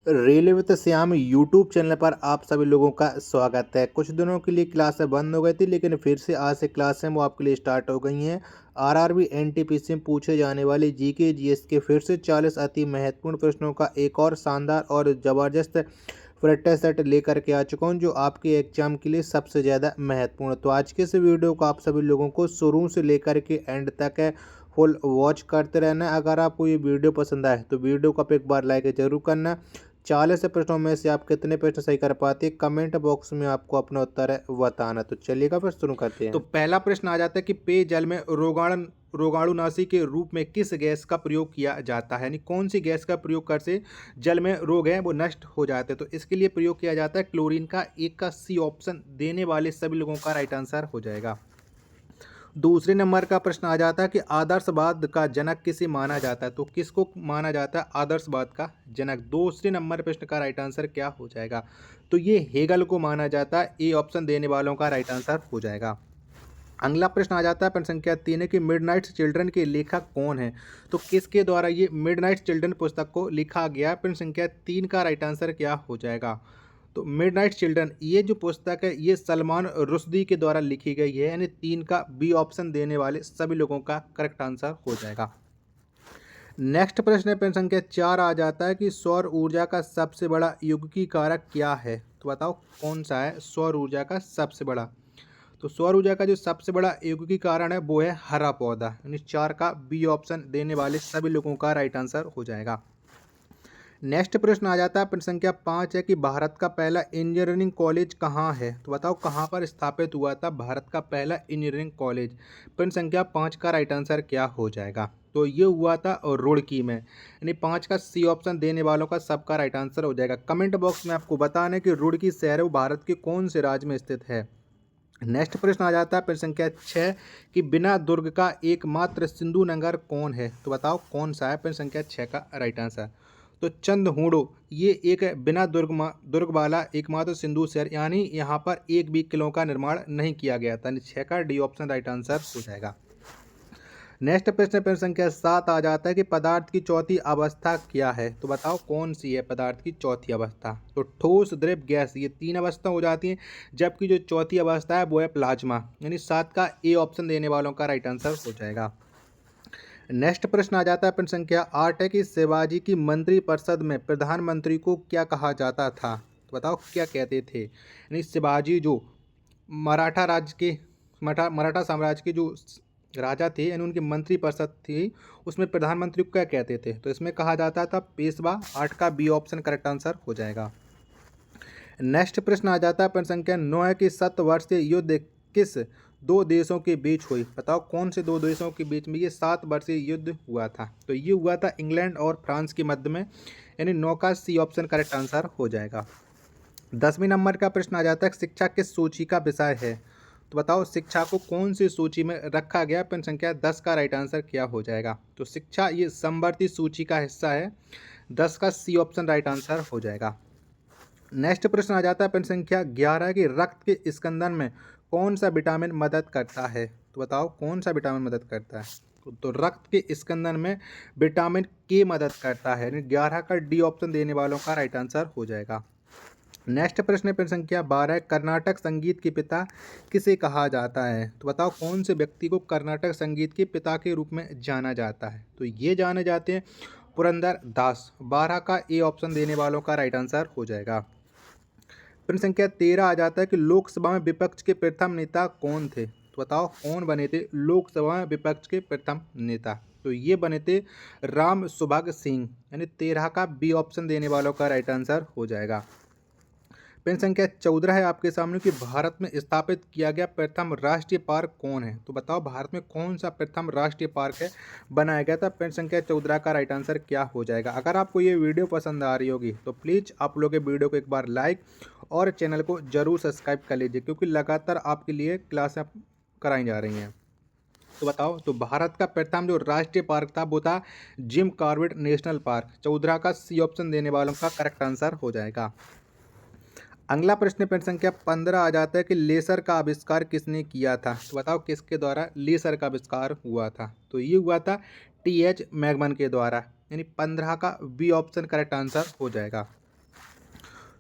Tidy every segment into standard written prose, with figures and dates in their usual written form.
Railway with Shyam YouTube channel पर आप सभी लोगों का स्वागत है। कुछ दिनों के लिए क्लासें बंद हो गई थी, लेकिन फिर से आज से क्लासें वो आपके लिए स्टार्ट हो गई हैं। आरआरबी एनटीपीसी में पूछे जाने वाली जीके जीएस के फिर से 40 अति महत्वपूर्ण प्रश्नों का एक और शानदार और ज़बरदस्त प्रैक्टिस सेट लेकर के आ चुका हूँ, जो आपके एग्जाम के लिए सबसे ज़्यादा महत्वपूर्ण है। तो आज के इस वीडियो को आप सभी लोगों को शुरू से लेकर के एंड तक है फुल वॉच करते रहना है। अगर आपको ये वीडियो पसंद आए तो वीडियो को आप एक बार लाइक जरूर करना। 40 प्रश्नों में से आप कितने प्रश्न सही कर पाते हैं, कमेंट बॉक्स में आपको अपना उत्तर है बताना। तो चलिएगा फिर शुरू करते हैं। तो पहला प्रश्न आ जाता है कि पेयजल में रोगाणुनाशी के रूप में किस गैस का प्रयोग किया जाता है, यानी कौन सी गैस का प्रयोग कर से जल में रोग हैं वो नष्ट हो जाते हैं। तो इसके लिए प्रयोग किया जाता है क्लोरीन का। एक का सी ऑप्शन देने वाले सभी लोगों का राइट आंसर हो जाएगा। दूसरे नंबर का प्रश्न आ जाता है कि आदर्शवाद का जनक किसे माना जाता है, तो किसको माना जाता है आदर्शवाद का जनक। दूसरे नंबर प्रश्न का राइट आंसर क्या हो जाएगा, तो ये हेगल को माना जाता है। ए ऑप्शन देने वालों का राइट आंसर हो जाएगा। अगला प्रश्न आ जाता है प्रश्न संख्या 3 है कि मिडनाइट चिल्ड्रन के लेखक कौन है, तो किसके द्वारा ये मिडनाइट चिल्ड्रन पुस्तक को लिखा गया। प्रश्न संख्या 3 का राइट आंसर क्या हो जाएगा, तो मिडनाइट चिल्ड्रन ये जो पुस्तक है ये सलमान रुश्दी के द्वारा लिखी गई है, यानी 3 का बी ऑप्शन देने वाले सभी लोगों का करेक्ट आंसर हो जाएगा। नेक्स्ट प्रश्न है प्रश्न संख्या 4 आ जाता है कि सौर ऊर्जा का सबसे बड़ा युग्की कारक क्या है, तो बताओ कौन सा है सौर ऊर्जा का सबसे बड़ा। तो सौर ऊर्जा का जो सबसे बड़ा युग्की कारण है वो है हरा पौधा, यानी 4 का बी ऑप्शन देने वाले सभी लोगों का राइट आंसर हो जाएगा। नेक्स्ट प्रश्न आ जाता है प्रश्न संख्या 5 है कि भारत का पहला इंजीनियरिंग कॉलेज कहाँ है, तो बताओ कहाँ पर स्थापित हुआ था भारत का पहला इंजीनियरिंग कॉलेज। प्रश्न संख्या 5 का राइट आंसर क्या हो जाएगा, तो ये हुआ था रुड़की में, यानी 5 का सी ऑप्शन देने वालों का सबका राइट आंसर हो जाएगा। कमेंट बॉक्स में आपको बताना है कि रुड़की शहर वो भारत के कौन से राज्य में स्थित है। नेक्स्ट प्रश्न आ जाता है प्रश्न संख्या 6 कि बिना दुर्ग का एकमात्र सिंधु नगर कौन है, तो बताओ कौन सा है प्रश्न संख्या 6 का राइट आंसर। तो चंदहूड़ो ये एक बिना दुर्ग वाला एकमात्र सिंधु शहर, यानी यहाँ पर एक भी किलों का निर्माण नहीं किया गया था। 6 का डी ऑप्शन राइट आंसर हो जाएगा। नेक्स्ट प्रश्न संख्या 7 आ जाता है कि पदार्थ की चौथी अवस्था क्या है, तो बताओ कौन सी है पदार्थ की चौथी अवस्था। तो ठोस द्रव गैस ये 3 अवस्था हो जाती हैं, जबकि जो चौथी अवस्था है वो है प्लाज्मा, यानी 7 का ए ऑप्शन देने वालों का राइट आंसर हो जाएगा। नेक्स्ट प्रश्न आ जाता है प्रश्न संख्या 8 है कि शिवाजी की मंत्रिपरिषद में प्रधानमंत्री को क्या कहा जाता था, तो बताओ क्या कहते थे। यानी शिवाजी जो मराठा राज्य के मराठा साम्राज्य के जो राजा थे, यानी उनकी मंत्रिपरिषद थी, उसमें प्रधानमंत्री को क्या कहते थे, तो इसमें कहा जाता था पेशवा। 8 का बी ऑप्शन करेक्ट आंसर हो जाएगा। नेक्स्ट प्रश्न आ जाता है प्रश्न संख्या 9 है कि शतवर्षीय युद्ध किस 2 देशों के बीच हुई, बताओ कौन से 2 देशों के बीच में ये 7 वर्षीय युद्ध हुआ था, तो ये हुआ था इंग्लैंड और फ्रांस के मध्य में, यानी 9 का सी ऑप्शन करेक्ट आंसर हो जाएगा। 10वें नंबर का प्रश्न आ जाता है शिक्षा किस सूची का विषय है, तो बताओ शिक्षा को कौन सी सूची में रखा गया। प्रश्न संख्या 10 का राइट आंसर क्या हो जाएगा, तो शिक्षा ये समवर्ती सूची का हिस्सा है। 10 का सी ऑप्शन राइट आंसर हो जाएगा। नेक्स्ट प्रश्न आ जाता है प्रश्न संख्या 11 कि रक्त के स्कंदन में कौन सा विटामिन मदद करता है, तो बताओ कौन सा विटामिन मदद करता है। तो रक्त के स्कंदन में विटामिन के मदद करता है, 11 का डी ऑप्शन देने वालों का राइट आंसर हो जाएगा। नेक्स्ट प्रश्न है प्रश्न संख्या 12 कर्नाटक संगीत के पिता किसे कहा जाता है, तो बताओ कौन से व्यक्ति को कर्नाटक संगीत के पिता के रूप में जाना जाता है, तो ये जाने जाते हैं पुरंदर दास। 12 का ए ऑप्शन देने वालों का राइट आंसर हो जाएगा। प्रश्न संख्या 13 आ जाता है कि लोकसभा में विपक्ष के प्रथम नेता कौन थे, तो बताओ कौन बने थे लोकसभा में विपक्ष के प्रथम नेता, तो ये बने थे राम सुभग सिंह, यानी 13 का बी ऑप्शन देने वालों का राइट आंसर हो जाएगा। प्रश्न संख्या 14 है आपके सामने कि भारत में स्थापित किया गया प्रथम राष्ट्रीय पार्क कौन है, तो बताओ भारत में कौन सा प्रथम राष्ट्रीय पार्क है बनाया गया था। प्रश्न संख्या 14 का राइट आंसर क्या हो जाएगा। अगर आपको ये वीडियो पसंद आ रही होगी तो प्लीज़ आप लोग वीडियो को एक बार लाइक और चैनल को जरूर सब्सक्राइब कर लीजिए, क्योंकि लगातार आपके लिए क्लासें कराई जा रही हैं। तो बताओ, तो भारत का प्रथम जो राष्ट्रीय पार्क था वो था जिम कॉर्बेट नेशनल पार्क। 14 का सी ऑप्शन देने वालों का करेक्ट आंसर हो जाएगा। अगला प्रश्न प्रश्न संख्या 15 आ जाता है कि लेसर का आविष्कार किसने किया था, तो बताओ किसके द्वारा लेसर का आविष्कार हुआ था, तो ये हुआ था टी एच मैगमन के द्वारा, यानी 15 का बी ऑप्शन करेक्ट आंसर हो जाएगा।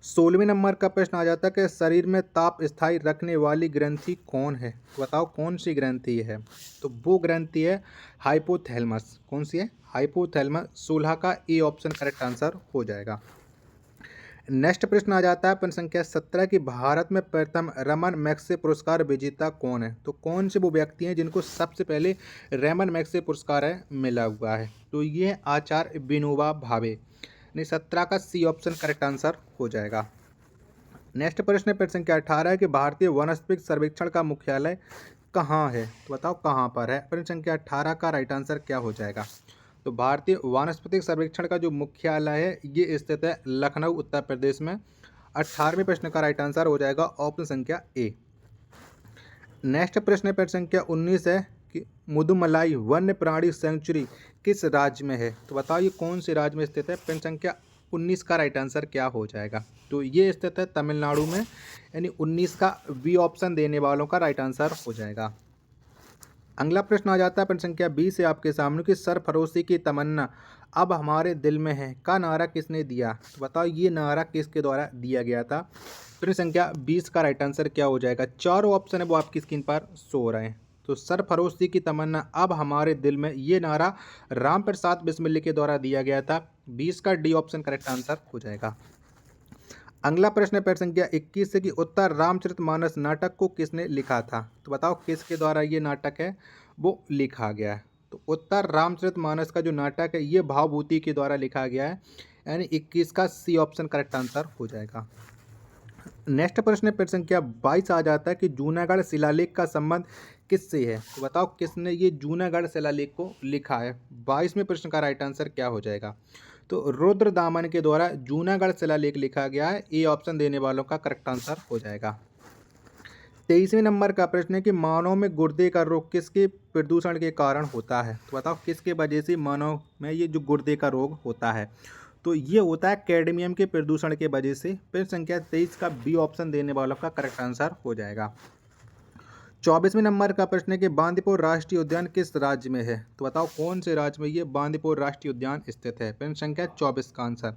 16वें नंबर का प्रश्न आ जाता है कि शरीर में ताप स्थायी रखने वाली ग्रंथि कौन है? तो बताओ कौन सी ग्रंथि है? तो वो ग्रंथि है हाइपोथैलेमस। कौन सी है? हाइपोथैलेमस। 16 का ए ऑप्शन करेक्ट आंसर हो जाएगा। नेक्स्ट प्रश्न आ जाता है प्रश्न संख्या 17 की भारत में प्रथम रमन मैग्सेसे पुरस्कार विजेता कौन है? तो कौन से वो व्यक्ति हैं जिनको सबसे पहले रमन मैग्सेसे पुरस्कार है मिला हुआ है? तो ये है आचार्य विनोबा भावे। यानी 17 का सी ऑप्शन करेक्ट आंसर हो जाएगा। नेक्स्ट प्रश्न है प्रश्न संख्या 18 कि भारतीय वनस्पति सर्वेक्षण का मुख्यालय कहाँ है? तो बताओ कहाँ पर है? प्रश्न संख्या 18 का राइट आंसर क्या हो जाएगा? तो भारतीय वानस्पतिक सर्वेक्षण का जो मुख्यालय है ये स्थित है लखनऊ उत्तर प्रदेश में। 18वें प्रश्न का राइट आंसर हो जाएगा ऑप्शन संख्या ए। नेक्स्ट प्रश्न है प्रश्न संख्या 19 है कि मुदुमलाई वन्य प्राणी सेंचुरी किस राज्य में है? तो बताओ ये कौन से राज्य में स्थित है? प्रश्न संख्या 19 का राइट आंसर क्या हो जाएगा? तो ये स्थित है तमिलनाडु में। यानी 19 का बी ऑप्शन देने वालों का राइट आंसर हो जाएगा। अगला प्रश्न आ जाता है प्रश्न संख्या 20 से आपके सामने कि सरफरोशी की तमन्ना अब हमारे दिल में है का नारा किसने दिया? तो बताओ ये नारा किसके द्वारा दिया गया था? प्रश्न संख्या 20 का राइट आंसर क्या हो जाएगा? चारों ऑप्शन है वो आपकी स्क्रीन पर शो हो रहे हैं। तो सरफरोशी की तमन्ना अब हमारे दिल में ये नारा राम प्रसाद बिस्मिल्ली के द्वारा दिया गया था। 20 का डी ऑप्शन करेक्ट आंसर हो जाएगा। अगला प्रश्न है प्रश्न संख्या 21 से कि उत्तर रामचरितमानस नाटक को किसने लिखा था? तो बताओ किसके द्वारा ये नाटक है वो लिखा गया है? तो उत्तर रामचरितमानस का जो नाटक है ये भावभूति के द्वारा लिखा गया है। यानी 21 का सी ऑप्शन करेक्ट आंसर हो जाएगा। नेक्स्ट प्रश्न है प्रश्न संख्या 22 आ जाता है कि जूनागढ़ शिलालेख का संबंध किससे है? तो बताओ किसने ये जूनागढ़ शिलालेख को लिखा है? 22वें प्रश्न का राइट आंसर क्या हो जाएगा? तो रुद्रदामन के द्वारा जूनागढ़ शिलालेख लिखा गया है। ए ऑप्शन देने वालों का करेक्ट आंसर हो जाएगा। 23वें नंबर का प्रश्न है कि मानव में गुर्दे का रोग किसके प्रदूषण के कारण होता है? तो बताओ किसके वजह से मानव में ये जो गुर्दे का रोग होता है? तो ये होता है कैडमियम के प्रदूषण के वजह से। प्रश्न संख्या 23 का बी ऑप्शन देने वालों का करेक्ट आंसर हो जाएगा। 24वें नंबर का प्रश्न है कि बांदीपुर राष्ट्रीय उद्यान किस राज्य में है? तो बताओ कौन से राज्य में ये बांदीपुर राष्ट्रीय उद्यान स्थित है? प्रश्न संख्या 24 का आंसर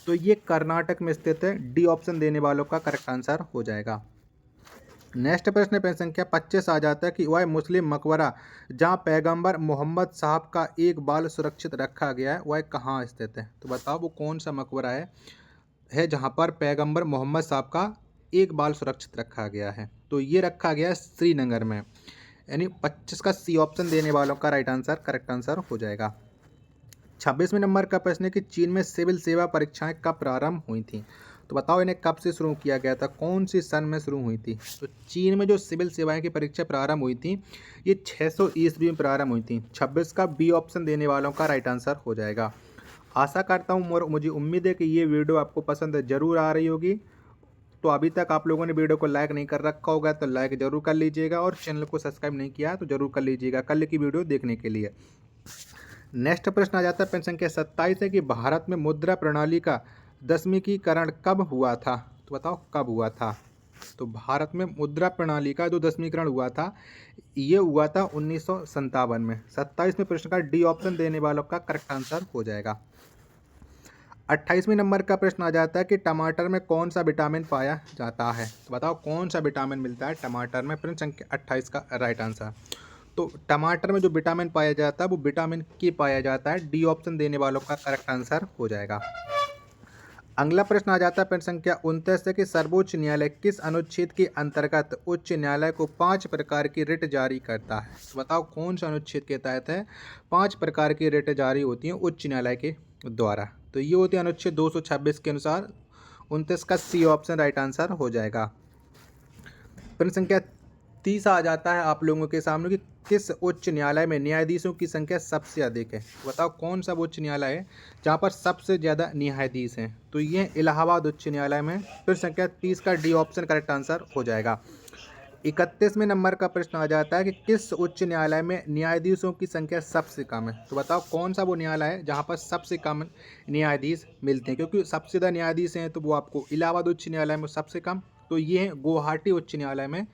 तो ये कर्नाटक में स्थित है। डी ऑप्शन देने वालों का करेक्ट आंसर हो जाएगा। नेक्स्ट प्रश्न है प्रश्न संख्या 25 आ जाता है कि वह मुस्लिम मकबरा जहां पैगंबर मोहम्मद साहब का एक बाल सुरक्षित रखा गया है वह कहाँ स्थित है? तो बताओ वो कौन सा मकबरा है जहां पर पैगंबर मोहम्मद साहब का एक बाल सुरक्षित रखा गया है? तो ये रखा गया है श्रीनगर में। यानी 25 का सी ऑप्शन देने वालों का राइट आंसर करेक्ट आंसर हो जाएगा। 26वें नंबर का प्रश्न है कि चीन में सिविल सेवा परीक्षाएं कब प्रारंभ हुई थी? तो बताओ इन्हें कब से शुरू किया गया था? कौन सी सन में शुरू हुई थी? तो चीन में जो सिविल सेवाएं की परीक्षा प्रारंभ हुई थी ये 600 ईस्वी में प्रारंभ हुई थी। 26 का बी ऑप्शन देने वालों का राइट आंसर हो जाएगा। आशा करता हूँ और मुझे उम्मीद है कि ये वीडियो आपको पसंद जरूर आ रही होगी। तो अभी तक आप लोगों ने वीडियो को लाइक नहीं कर रखा होगा तो लाइक जरूर कर लीजिएगा और चैनल को सब्सक्राइब नहीं किया तो जरूर कर लीजिएगा कल की वीडियो देखने के लिए। नेक्स्ट प्रश्न आ जाता है प्रश्न संख्या 27 है कि भारत में मुद्रा प्रणाली का 10वीं कब हुआ था? तो बताओ कब हुआ था? तो भारत में मुद्रा प्रणाली का जो 10वीं हुआ था ये हुआ था 1957 में। 27वें प्रश्न का डी ऑप्शन देने वालों का करेक्ट आंसर हो जाएगा। 28वें नंबर का प्रश्न आ जाता है कि टमाटर में कौन सा विटामिन पाया जाता है? तो बताओ कौन सा विटामिन मिलता है टमाटर में? प्रश्न संख्या 28 का राइट आंसर तो टमाटर में जो विटामिन पाया जाता है वो विटामिन के पाया जाता है। डी ऑप्शन देने वालों का करेक्ट आंसर हो जाएगा। अगला प्रश्न आ जाता है प्रश्न संख्या 29 से कि सर्वोच्च न्यायालय किस अनुच्छेद के अंतर्गत उच्च न्यायालय को 5 प्रकार की रिट जारी करता है? तो बताओ कौन सा अनुच्छेद के तहत है 5 प्रकार की रिट जारी होती हैं उच्च न्यायालय के द्वारा? तो ये होती है अनुच्छेद 226 के अनुसार। 29 का सी ऑप्शन राइट आंसर हो जाएगा। प्रश्न संख्या 30 आ जाता है आप लोगों के सामने कि किस उच्च न्यायालय में न्यायाधीशों की संख्या सबसे अधिक है? बताओ कौन सा उच्च न्यायालय है जहां पर सबसे ज़्यादा न्यायाधीश हैं? तो ये इलाहाबाद उच्च न्यायालय में। फिर संख्या 30 का डी ऑप्शन करेक्ट आंसर हो जाएगा। 31वें नंबर का प्रश्न आ जाता है कि किस उच्च न्यायालय में न्यायाधीशों की संख्या सबसे कम है? तो बताओ कौन सा वो न्यायालय है जहाँ पर सबसे कम न्यायाधीश मिलते हैं? क्योंकि सबसे ज़्यादा न्यायाधीश हैं तो वो आपको इलाहाबाद उच्च न्यायालय में सबसे कम, तो ये है गुवाहाटी उच्च न्यायालय में।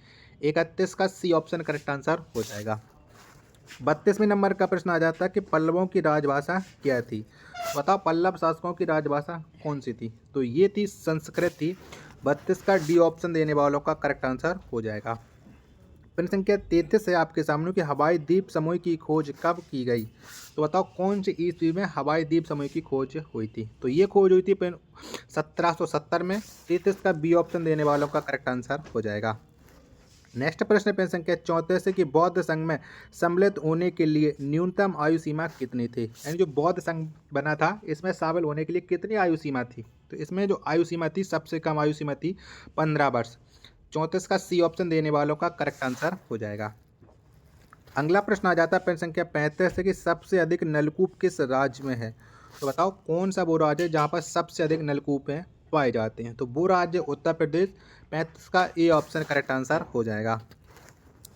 31 का सी ऑप्शन करेक्ट आंसर हो जाएगा। 32वें नंबर का प्रश्न आ जाता है कि पल्लवों की राजभाषा क्या थी। बताओ पल्लव शासकों की राजभाषा कौन सी थी। तो ये थी संस्कृत थी। 32 का डी ऑप्शन देने वालों का करेक्ट आंसर हो जाएगा। प्रश्न संख्या 33 है आपके सामने कि हवाई द्वीप समूह की खोज कब की गई। तो बताओ कौन सी ईस्वी में हवाई द्वीप समूह की खोज हुई थी। तो ये खोज हुई थी 1770 में। 33 का बी ऑप्शन देने वालों का करेक्ट आंसर हो जाएगा। नेक्स्ट प्रश्न प्रश्न संख्या 34 कि बौद्ध संघ में सम्मिलित होने के लिए न्यूनतम आयु सीमा कितनी थी। यानी जो बौद्ध संघ बना था इसमें शामिल होने के लिए कितनी आयु सीमा थी। तो इसमें जो आयु सीमा थी सबसे कम आयु सीमा थी 15 वर्ष। 34 का सी ऑप्शन देने वालों का करेक्ट आंसर हो जाएगा। अगला प्रश्न आ जाता है प्रश्न संख्या 35 कि सबसे अधिक नलकूप किस राज्य में है। तो बताओ कौन सा वो राज्य है जहाँ पर सबसे अधिक नलकूप हैं पाए जाते हैं। तो वो राज्य उत्तर प्रदेश। 35 का ए ऑप्शन करेक्ट आंसर हो जाएगा।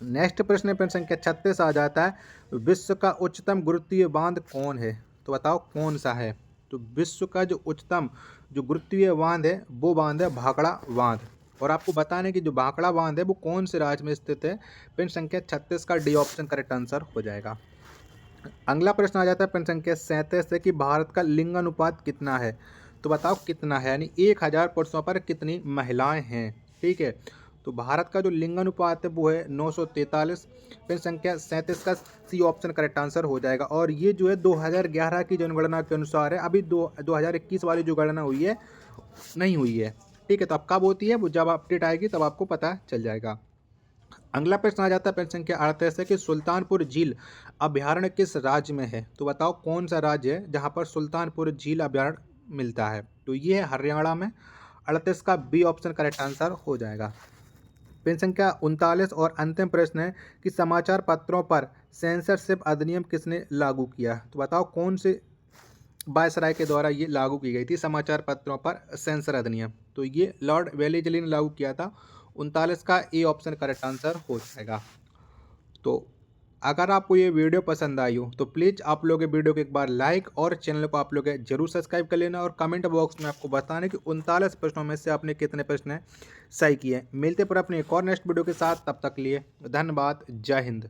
नेक्स्ट प्रश्न संख्या 36 आ जाता है विश्व का उच्चतम गुरुत्वीय बांध कौन है। तो बताओ कौन सा है। तो विश्व का जो उच्चतम जो गुरुत्वीय बांध है वो बांध है भाखड़ा बांध। और आपको बताने कि जो भाखड़ा बांध है वो कौन से राज्य में स्थित है। प्रश्न संख्या 36 का डी ऑप्शन करेक्ट आंसर हो जाएगा। अगला प्रश्न आ जाता है प्रश्न संख्या 37 है कि भारत का लिंगानुपात कितना है। तो बताओ कितना है, यानी 1000 पुरुषों पर कितनी महिलाएं हैं। ठीक है, तो भारत का जो लिंगानुपात है वो है 943। फिर संख्या 37 का सी ऑप्शन करेक्ट आंसर हो जाएगा। और ये जो है 2011 की जनगणना के अनुसार है। अभी 2021 वाली जो गणना हुई है नहीं हुई है। ठीक है, तो अब कब होती है वो जब अपडेट आएगी तब आपको पता चल जाएगा। अगला प्रश्न आ जाता है प्रश्न संख्या 38 है कि सुल्तानपुर झील अभयारण्य किस राज्य में है। तो बताओ कौन सा राज्य है जहां पर सुल्तानपुर झील अभयारण्य मिलता है। तो ये है हरियाणा में। 38 का बी ऑप्शन करेक्ट आंसर हो जाएगा। प्रश्न संख्या 39 और अंतिम प्रश्न है कि समाचार पत्रों पर सेंसरशिप अधिनियम किसने लागू किया। तो बताओ कौन से वायसराय के द्वारा ये लागू की गई थी समाचार पत्रों पर सेंसर अधिनियम। तो ये लॉर्ड वेलेजली ने लागू किया था। 39 का ए ऑप्शन करेक्ट आंसर हो जाएगा। तो अगर आपको ये वीडियो पसंद आई हो तो प्लीज़ आप लोग ये वीडियो को एक बार लाइक और चैनल को आप लोग जरूर सब्सक्राइब कर लेना। और कमेंट बॉक्स में आपको बताना कि 39 प्रश्नों में से आपने कितने प्रश्न सही किए। मिलते पर अपने एक और नेक्स्ट वीडियो के साथ, तब तक लिए धन्यवाद। जय हिंद।